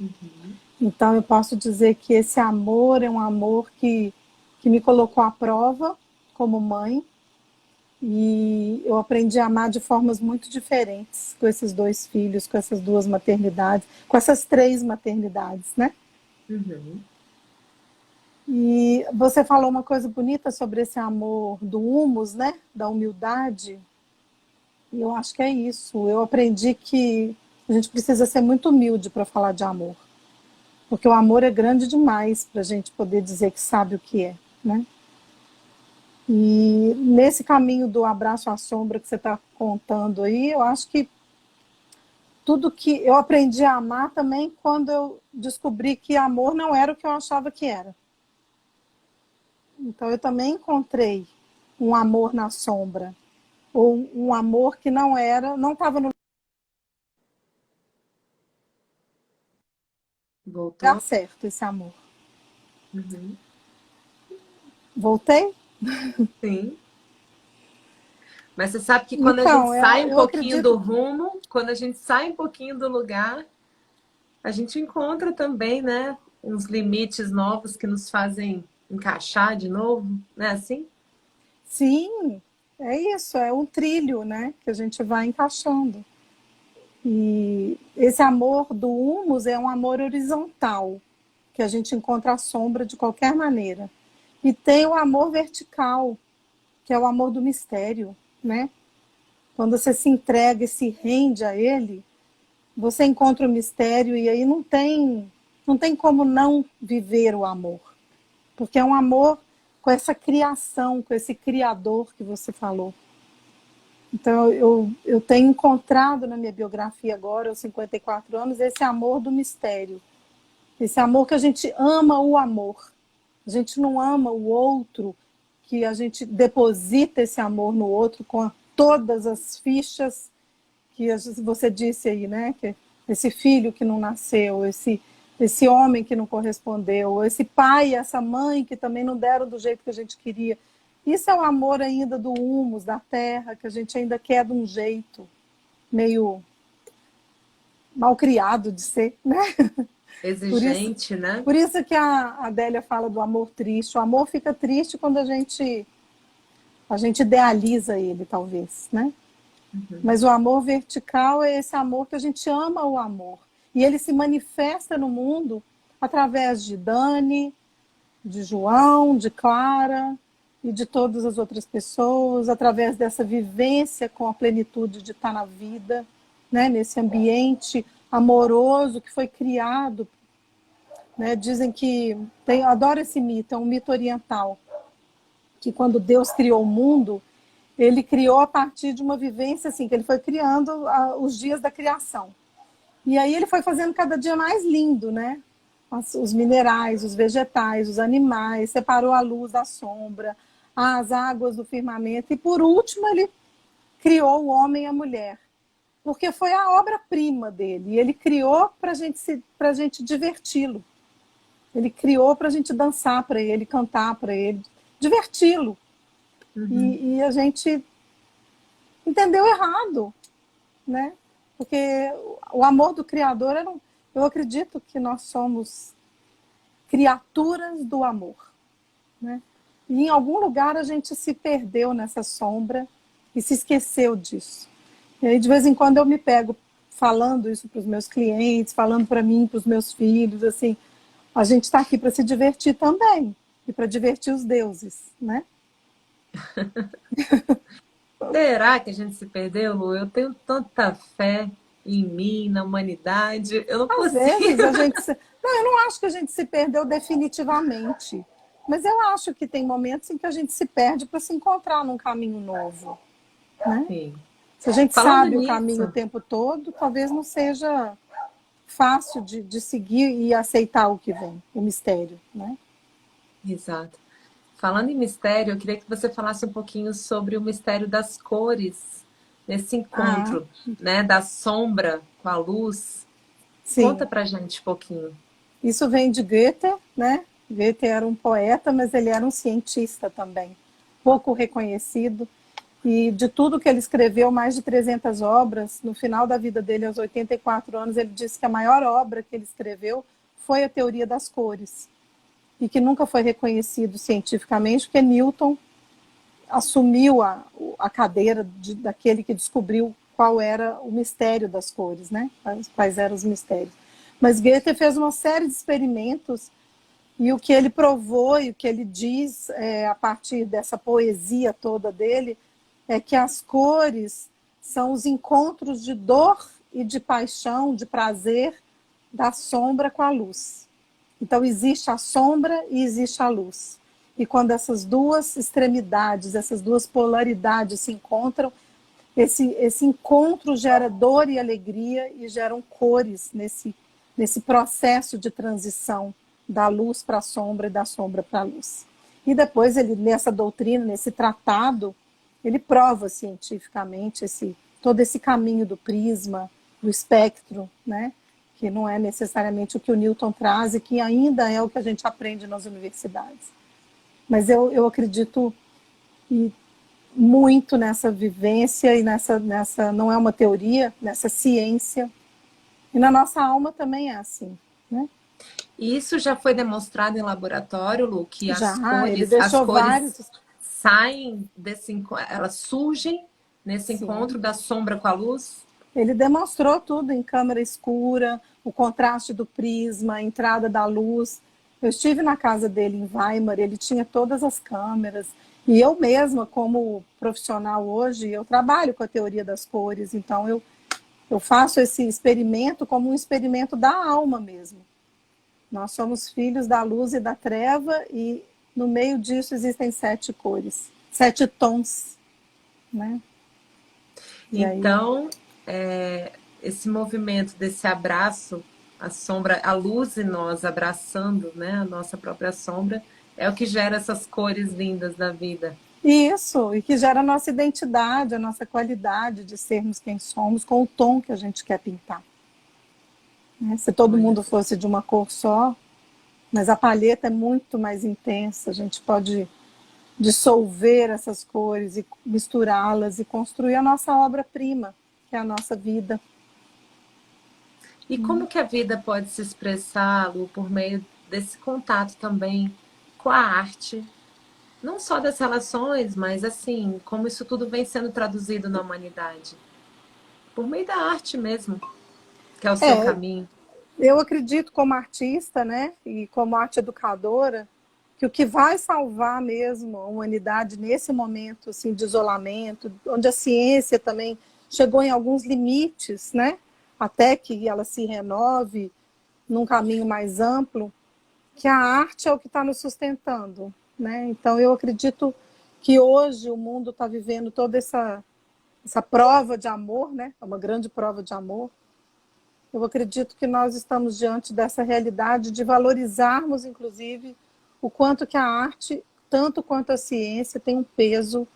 Uhum. Então eu posso dizer que esse amor é um amor que me colocou à prova como mãe e eu aprendi a amar de formas muito diferentes com esses 2 filhos, com essas 2 maternidades, com essas 3 maternidades, né? Uhum. E você falou uma coisa bonita sobre esse amor do humus, né? Da humildade. E eu acho que é isso. Eu aprendi que a gente precisa ser muito humilde para falar de amor. Porque o amor é grande demais para a gente poder dizer que sabe o que é, né? E nesse caminho do abraço à sombra que você está contando aí, eu acho que tudo que eu aprendi a amar também quando eu descobri que amor não era o que eu achava que era. Então eu também encontrei um amor na sombra, ou um amor que não estava no lugar Voltou? certo, esse amor. Uhum. Voltei? Sim. Mas você sabe que quando a gente Então, sai um eu pouquinho do acredito. rumo, quando a gente sai um pouquinho do lugar, a gente encontra também, né, uns limites novos que nos fazem encaixar de novo, não é assim? Sim, é isso, é um trilho, né, que a gente vai encaixando. E esse amor do humus é um amor horizontal, que a gente encontra a sombra de qualquer maneira. E tem o amor vertical, que é o amor do mistério, né? Quando você se entrega e se rende a ele, você encontra o mistério e aí não tem como não viver o amor. Porque é um amor com essa criação, com esse criador que você falou. Então, eu tenho encontrado na minha biografia agora, aos 54 anos, esse amor do mistério. Esse amor que a gente ama o amor. A gente não ama o outro, que a gente deposita esse amor no outro com todas as fichas que você disse aí, né? Que esse filho que não nasceu, esse homem que não correspondeu, esse pai, essa mãe que também não deram do jeito que a gente queria. Isso é o amor ainda do humus, da terra, que a gente ainda quer de um jeito meio mal criado de ser, né? Exigente, né? Por isso que a Adélia fala do amor triste. O amor fica triste quando a gente idealiza ele, talvez, né? Mas o amor vertical é esse amor que a gente ama o amor. E ele se manifesta no mundo através de Dani, de João, de Clara e de todas as outras pessoas, através dessa vivência com a plenitude de estar na vida, né? Nesse ambiente amoroso que foi criado. Né? Dizem que, eu adoro esse mito, é um mito oriental, que quando Deus criou o mundo, ele criou a partir de uma vivência assim, que ele foi criando os dias da criação. E aí ele foi fazendo cada dia mais lindo, né? Os minerais, os vegetais, os animais, separou a luz da sombra, as águas do firmamento, e por último ele criou o homem e a mulher, porque foi a obra-prima dele, e ele criou para a gente diverti-lo. Ele criou para a gente dançar para ele, cantar para ele, diverti-lo. E a gente entendeu errado, né? Porque o amor do Criador, eu acredito que nós somos criaturas do amor, né? E em algum lugar a gente se perdeu nessa sombra e se esqueceu disso. E aí de vez em quando eu me pego falando isso para os meus clientes, falando para mim, para os meus filhos, assim, a gente está aqui para se divertir também e para divertir os deuses, né? Será que a gente se perdeu, Lu? Eu tenho tanta fé em mim, na humanidade. Eu não Às consigo. vezes a gente Não, eu não acho que a gente se perdeu definitivamente, mas eu acho que tem momentos em que a gente se perde para se encontrar num caminho novo, né? Sim. Se a gente Falando sabe o caminho o nisso, tempo todo, talvez não seja fácil de seguir e aceitar o que vem, o mistério, né? exato. Falando em mistério, eu queria que você falasse um pouquinho sobre o mistério das cores, nesse Ah, encontro, né, da sombra com a luz. Conta sim. pra gente um pouquinho. Isso vem de Goethe, né? Goethe era um poeta, mas ele era um cientista também, pouco reconhecido. E de tudo que ele escreveu, mais de 300 obras, no final da vida dele, aos 84 anos, ele disse que a maior obra que ele escreveu foi a teoria das cores. E que nunca foi reconhecido cientificamente, porque Newton assumiu a cadeira daquele que descobriu qual era o mistério das cores, né? Quais eram os mistérios. Mas Goethe fez uma série de experimentos e o que ele provou e o que ele diz a partir dessa poesia toda dele é que as cores são os encontros de dor e de paixão, de prazer da sombra com a luz. Então existe a sombra e existe a luz. E quando essas duas extremidades, essas duas polaridades se encontram, esse encontro gera dor e alegria e geram cores nesse processo de transição da luz para a sombra e da sombra para a luz. E depois ele, nessa doutrina, nesse tratado, ele prova cientificamente todo esse caminho do prisma, do espectro, né? Que não é necessariamente o que o Newton traz e que ainda é o que a gente aprende nas universidades. Mas eu acredito muito nessa vivência e nessa não é uma teoria, nessa ciência. E na nossa alma também é assim, né? E isso já foi demonstrado em laboratório, Lu, que Ele as deixou cores vários. saem elas surgem nesse encontro Sim. da sombra com a luz? Ele demonstrou tudo em câmara escura, o contraste do prisma, a entrada da luz. Eu estive na casa dele em Weimar, ele tinha todas as câmeras. E eu mesma, como profissional hoje, eu trabalho com a teoria das cores, então eu faço esse experimento como um experimento da alma mesmo. Nós somos filhos da luz e da treva e no meio disso existem 7 cores, 7 tons, né? E aí, Então, esse movimento desse abraço, a sombra, a luz em nós abraçando, né, a nossa própria sombra, é o que gera essas cores lindas da vida. isso, e que gera a nossa identidade, a nossa qualidade de sermos quem somos, com o tom que a gente quer pintar. né? Se todo Olha, mundo fosse de uma cor só, mas a palheta é muito mais intensa, a gente pode dissolver essas cores e misturá-las e construir a nossa obra-prima, que é a nossa vida. e como que a vida pode se expressar, Lu, por meio desse contato também com a arte? Não só das relações, mas assim, como isso tudo vem sendo traduzido na humanidade. Por meio da arte mesmo, que é o seu É, caminho. eu acredito como artista, né, e como arte educadora, que o que vai salvar mesmo a humanidade nesse momento assim, de isolamento, onde a ciência também chegou em alguns limites, né, até que ela se renove num caminho mais amplo, que a arte é o que está nos sustentando, né? Então eu acredito que hoje o mundo está vivendo toda essa prova de amor, né? É uma grande prova de amor. Eu acredito que nós estamos diante dessa realidade de valorizarmos, inclusive, o quanto que a arte, tanto quanto a ciência, tem um peso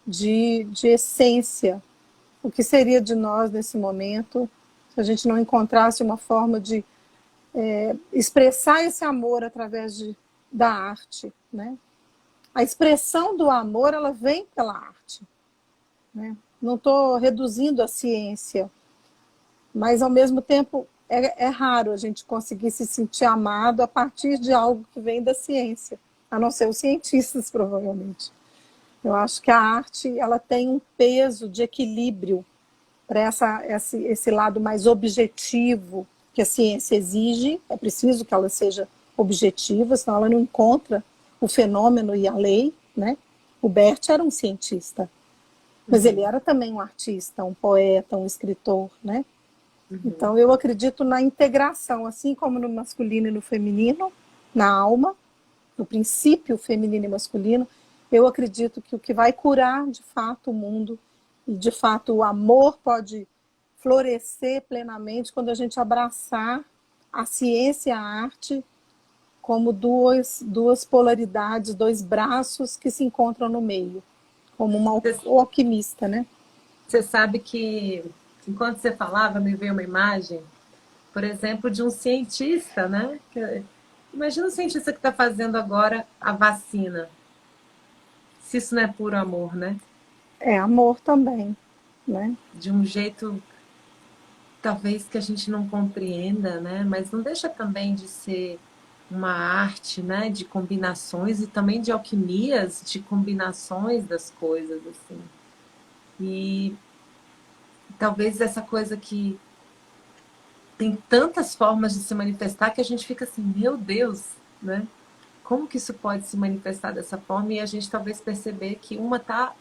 de essência. O que seria de nós nesse momento se a gente não encontrasse uma forma de expressar esse amor através da arte, né? A expressão do amor, ela vem pela arte, né? Não estou reduzindo a ciência, mas ao mesmo tempo é raro a gente conseguir se sentir amado a partir de algo que vem da ciência, a não ser os cientistas, provavelmente. Eu acho que a arte ela tem um peso de equilíbrio para esse lado mais objetivo que a ciência exige. É preciso que ela seja objetiva, senão ela não encontra o fenômeno e a lei, né? O Bert era um cientista, mas ele era também um artista, um poeta, um escritor, né? Então eu acredito na integração, assim como no masculino e no feminino, na alma, no princípio feminino e masculino. Eu acredito que o que vai curar de fato o mundo e de fato o amor pode florescer plenamente quando a gente abraçar a ciência e a arte como duas polaridades, dois braços que se encontram no meio, como uma alquimista, né? Você sabe que, enquanto você falava, me veio uma imagem, por exemplo, de um cientista, né? Imagina o cientista que está fazendo agora a vacina. Se isso não é puro amor, né? É amor também, né? De um jeito, talvez, que a gente não compreenda, né? Mas não deixa também de ser uma arte, né? De combinações e também de alquimias, de combinações das coisas, assim. E talvez essa coisa que tem tantas formas de se manifestar que a gente fica assim, meu Deus, né? Como que isso pode se manifestar dessa forma? E a gente talvez perceber que uma tá,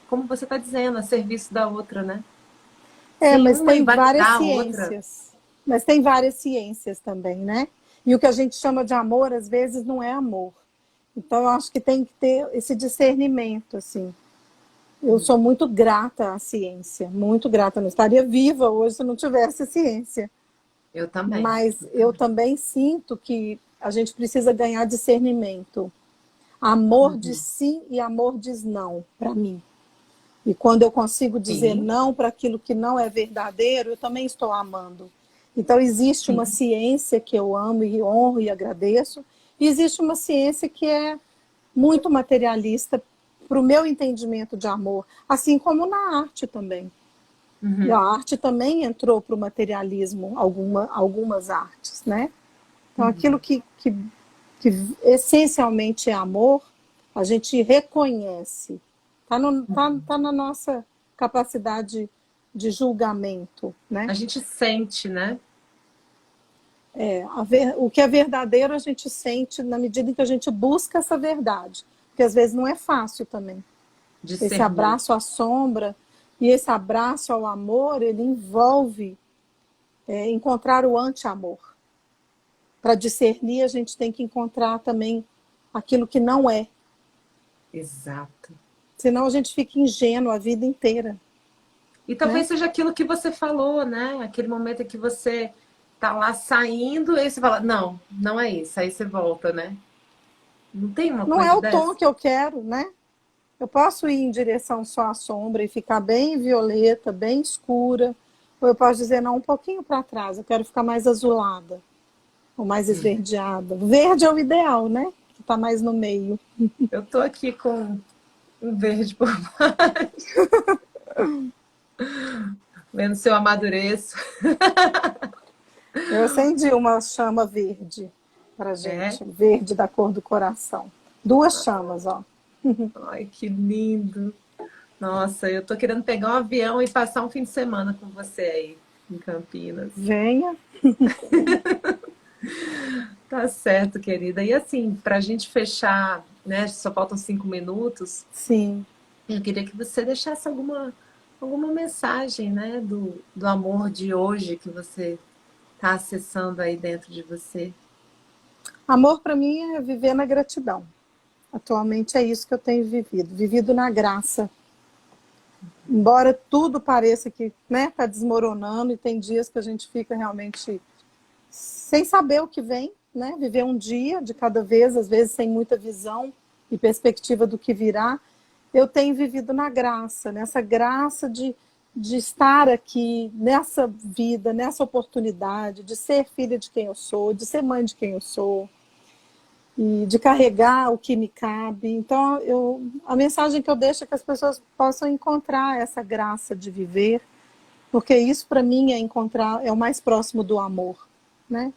como você está dizendo, a serviço da outra, né? Sem Mas uma tem várias invalidar a outra. ciências. Mas tem várias ciências também, né? E o que a gente chama de amor, às vezes, não é amor. Então, eu acho que tem que ter esse discernimento, assim. Eu sou muito grata à ciência, muito grata. Eu não estaria viva hoje se não tivesse ciência. Eu também. Mas Eu eu também. também sinto que a gente precisa ganhar discernimento. Amor diz sim e amor diz não, para mim. E quando eu consigo dizer Sim, não para aquilo que não é verdadeiro, eu também estou amando. Então, existe uma sim. ciência que eu amo e honro e agradeço, e existe uma ciência que é muito materialista para o meu entendimento de amor, assim como na arte também. E a arte também entrou para o materialismo, algumas artes, né? Então, aquilo que essencialmente é amor, a gente reconhece. Tá na nossa capacidade de julgamento, né? A gente sente, né? O que é verdadeiro a gente sente na medida em que a gente busca essa verdade. Porque às vezes não é fácil também. Esse Discernir. abraço à sombra e esse abraço ao amor, ele envolve encontrar o anti-amor. Para discernir, a gente tem que encontrar também aquilo que não é. Exato. Senão a gente fica ingênuo a vida inteira, E né? talvez seja aquilo que você falou, né? Aquele momento em que você tá lá saindo e aí você fala, não, não é isso. Aí você volta, né? Não tem uma Não é coisa o tom dessa? que eu quero, né? Eu posso ir em direção só à sombra e ficar bem violeta, bem escura, Ou eu posso dizer, não, um pouquinho para trás, eu quero ficar mais azulada, ou mais esverdeada. Verde é o ideal, né? Que está mais no meio. Eu tô aqui com um verde por baixo, vendo se eu amadureço. Eu acendi uma chama verde para É? gente, verde da cor do coração. Duas chamas, ó. Ai, que lindo. Nossa, eu tô querendo pegar um avião e passar um fim de semana com você aí, em Campinas. Venha. Tá certo, querida. E assim, pra gente fechar, né? Só faltam 5 minutos. Sim. Eu queria que você deixasse alguma mensagem, né? Do amor de hoje que você tá acessando aí dentro de você. Amor para mim é viver na gratidão. Atualmente é isso que eu tenho vivido, vivido na graça. Embora tudo pareça que, né, tá desmoronando e tem dias que a gente fica realmente sem saber o que vem, né? Viver um dia de cada vez, às vezes sem muita visão e perspectiva do que virá. Eu tenho vivido na graça, nessa graça de estar aqui, nessa vida, nessa oportunidade, de ser filha de quem eu sou, de ser mãe de quem eu sou, e de carregar o que me cabe. Então, a mensagem que eu deixo é que as pessoas possam encontrar essa graça de viver, porque isso para mim é o mais próximo do amor, né?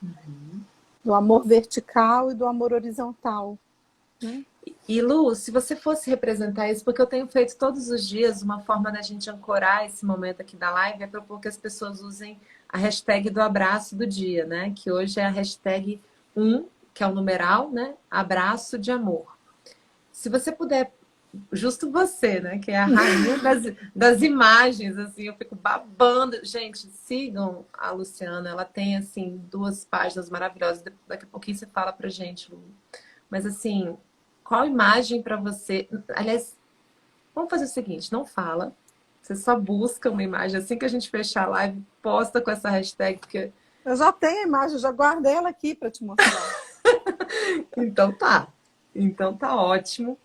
Do amor vertical e do amor horizontal. Né? E Lu, se você fosse representar isso, porque eu tenho feito todos os dias uma forma da gente ancorar esse momento aqui da live, é propor que as pessoas usem a hashtag do abraço do dia, né? Que hoje é a hashtag 1, que é o numeral, né? Abraço de amor. Se você puder, justo você, né? Que é a rainha das imagens, assim, eu fico babando. Gente, sigam a Luciana, ela tem, assim, 2 páginas maravilhosas. Daqui a pouquinho você fala pra gente, Lu. Mas, assim, qual imagem para você... Aliás, vamos fazer o seguinte, não fala. Você só busca uma imagem. Assim que a gente fechar a live, posta com essa hashtag, porque... Eu já tenho a imagem, já guardei ela aqui para te mostrar. Então tá. Então tá ótimo.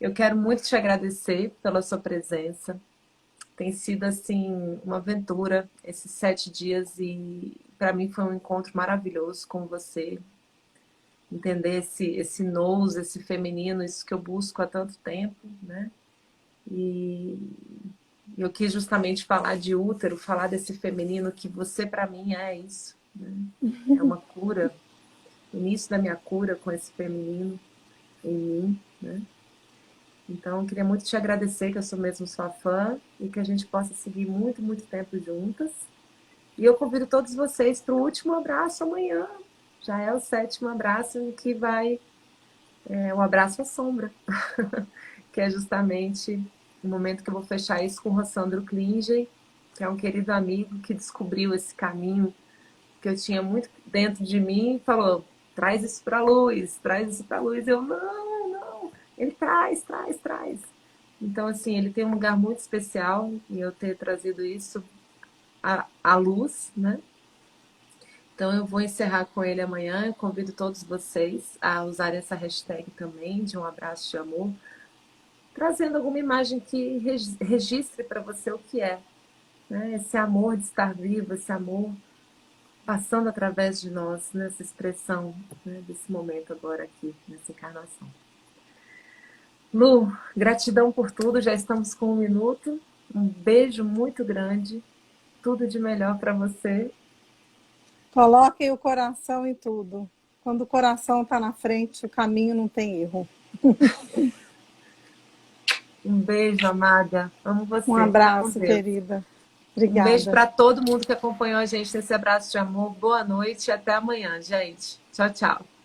Eu quero muito te agradecer pela sua presença. Tem sido, assim, uma aventura esses 7 dias e para mim foi um encontro maravilhoso com você. Entender esse nous, esse feminino, isso que eu busco há tanto tempo, né? E eu quis justamente falar de útero, falar desse feminino que você para mim é isso, né? É uma cura, o início da minha cura com esse feminino em mim, né? Então, eu queria muito te agradecer, que eu sou mesmo sua fã, e que a gente possa seguir muito, muito tempo juntas. E eu convido todos vocês para o último abraço amanhã. Já é o 7º abraço, em que vai o abraço à sombra, que é justamente o momento que eu vou fechar isso com o Rossandro Klinger, que é um querido amigo que descobriu esse caminho que eu tinha muito dentro de mim e falou, traz isso para a luz, traz isso para a luz. Eu, não, ele traz. Então, assim, ele tem um lugar muito especial em eu ter trazido isso à luz, né? Então, eu vou encerrar com ele amanhã. Eu convido todos vocês a usarem essa hashtag também, de um abraço de amor, trazendo alguma imagem que registre para você o que é, né? Esse amor de estar vivo, esse amor passando através de nós, nessa expressão, né, desse momento agora aqui, nessa encarnação. Lu, gratidão por tudo, já estamos com 1 minuto. Um beijo muito grande, tudo de melhor para você. Coloquem o coração em tudo. Quando o coração está na frente, o caminho não tem erro. Um beijo, amada. Amo Um você. Fica com abraço, Deus. querida. Um beijo Obrigada. para todo mundo que acompanhou a gente nesse abraço de amor. Boa noite e até amanhã, gente. Tchau, tchau.